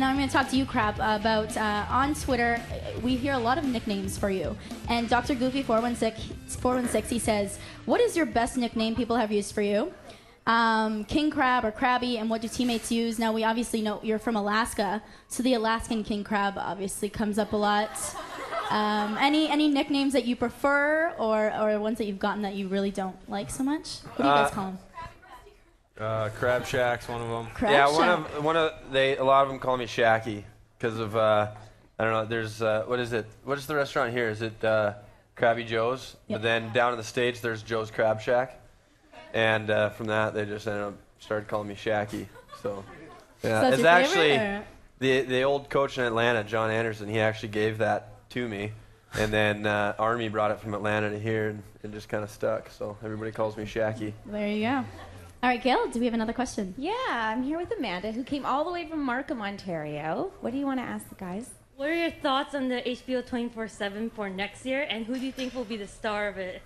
now I'm going to talk to you, Crabb, about on Twitter, we hear a lot of nicknames for you. And Dr. Goofy 416, he says, what is your best nickname people have used for you? King Crab or Crabby, and what do teammates use? Now, we obviously know you're from Alaska, so the Alaskan King Crab obviously comes up a lot. Any nicknames that you prefer, or ones that you've gotten that you really don't like so much? What do you guys call them? Crab Shack's one of them. Crab Shack. A lot of them call me Shacky because of I don't know. There's what is it? What is the restaurant here? Is it Krabby Joe's? Yep. But then down in the States, there's Joe's Crab Shack. And from that, they just started calling me Shacky. So, yeah, so it's actually the old coach in Atlanta, John Anderson. He actually gave that to me, and then Army brought it from Atlanta to here, and it just kind of stuck. So everybody calls me Shacky. There you go. All right, Gail, do we have another question? Yeah, I'm here with Amanda, who came all the way from Markham, Ontario. What do you want to ask the guys? What are your thoughts on the HBO 24/7 for next year, and who do you think will be the star of it?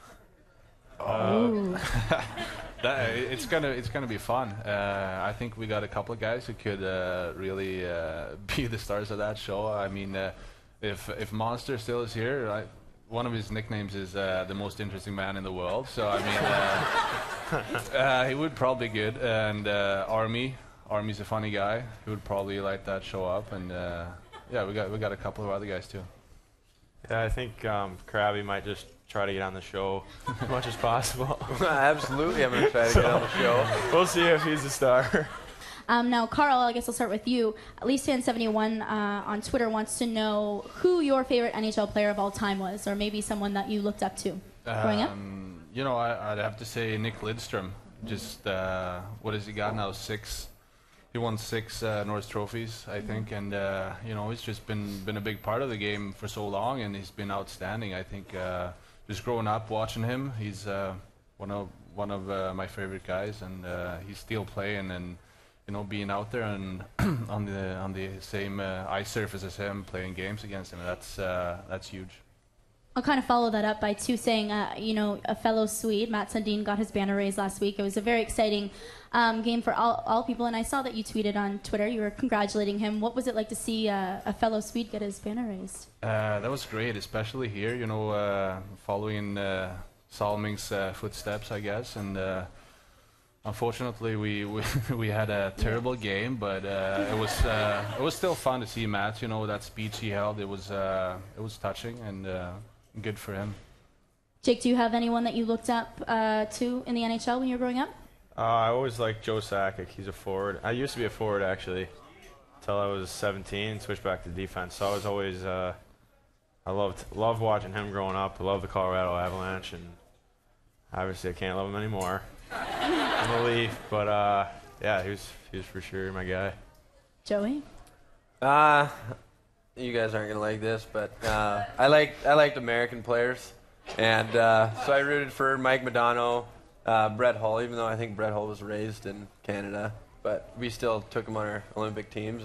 It's gonna be fun. I think we got a couple of guys who could really be the stars of that show. I mean, if Monster still is here, one of his nicknames is the most interesting man in the world. So I mean, he would probably be good. And Army's a funny guy. He would probably light that show up. And yeah, we got a couple of other guys too. Yeah, I think Krabby might just try to get on the show as much as possible. Absolutely, I'm going to try to get on the show. We'll see if he's a star. Now, Carl, I guess I'll start with you. LeafsFan71 on Twitter wants to know who your favorite NHL player of all time was, or maybe someone that you looked up to growing up. You know, I'd have to say Nick Lidstrom. Just, what has he got now? 6. He won 6 Norris trophies, I think, and you know, he's just been a big part of the game for so long, and he's been outstanding. I think just growing up watching him, he's one of my favorite guys, and he's still playing, and you know, being out there and on the same ice surface as him, playing games against him, that's huge. I'll kind of follow that up by saying, you know, a fellow Swede, Matt Sundin, got his banner raised last week. It was a very exciting game for all people, and I saw that you tweeted on Twitter. You were congratulating him. What was it like to see a fellow Swede get his banner raised? That was great, especially here, you know, following Salming's footsteps, I guess. And unfortunately, we had a terrible game, but it was still fun to see Matt. You know, that speech he held, it was touching and good for him. Jake, do you have anyone that you looked up to in the NHL when you were growing up? I always liked Joe Sakic. He's a forward. I used to be a forward, actually, until I was 17, switched back to defense. So I was always, I loved watching him growing up. I love the Colorado Avalanche, and obviously I can't love him anymore. I'm a Leaf, but yeah, he was for sure my guy. Joey? You guys aren't gonna like this, but I liked American players, and so I rooted for Mike Modano, Brett Hull, even though I think Brett Hull was raised in Canada, but we still took him on our Olympic teams,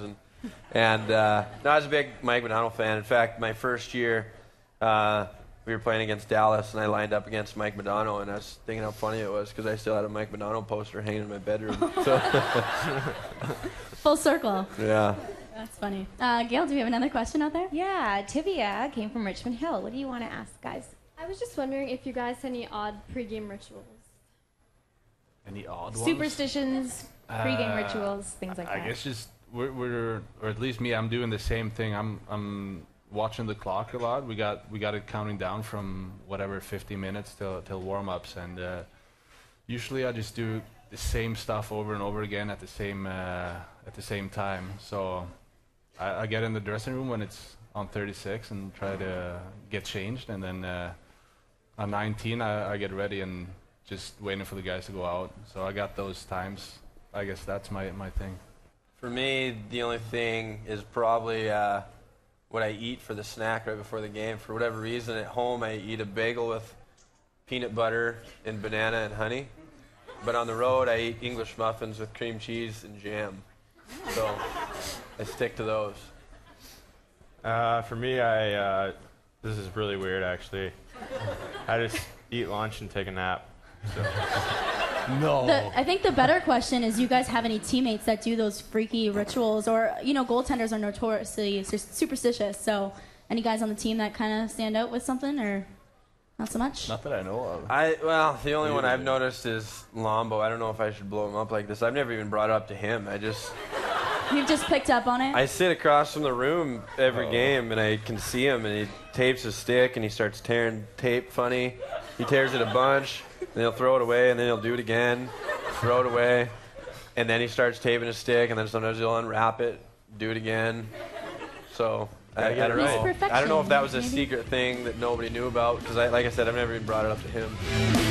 and no, I was a big Mike Modano fan. In fact, my first year, we were playing against Dallas, and I lined up against Mike Modano, and I was thinking how funny it was because I still had a Mike Modano poster hanging in my bedroom. So full circle. Yeah. That's funny. Gail, do we have another question out there? Yeah, Tivia came from Richmond Hill. What do you want to ask, guys? I was just wondering if you guys had any odd pregame rituals. Any odd ones? Superstitions, pregame rituals, things like that. I guess just we're or at least me, I'm doing the same thing. I'm watching the clock a lot. We got it counting down from whatever 50 minutes till warm-ups, and usually I just do the same stuff over and over again at the same time. So I get in the dressing room when it's on 36 and try to get changed, and then on 19 I get ready and just waiting for the guys to go out. So I got those times. I guess that's my thing. For me, the only thing is probably what I eat for the snack right before the game. For whatever reason, at home I eat a bagel with peanut butter and banana and honey. But on the road, I eat English muffins with cream cheese and jam. So I stick to those. For me, this is really weird, actually. I just eat lunch and take a nap. So No. I think the better question is, you guys have any teammates that do those freaky rituals? Or, goaltenders are notoriously superstitious. So, any guys on the team that kind of stand out with something, or not so much? Not that I know of. Well, the only one I've noticed is Lombo. I don't know if I should blow him up like this. I've never even brought it up to him. You've just picked up on it? I sit across from the room every game, and I can see him, and he tapes his stick, and he starts tearing tape funny. He tears it a bunch, then he'll throw it away, and then he'll do it again, throw it away, and then he starts taping his stick, and then sometimes he'll unwrap it, do it again. So I don't know. I don't know if that was a secret thing that nobody knew about, because like I said, I've never even brought it up to him.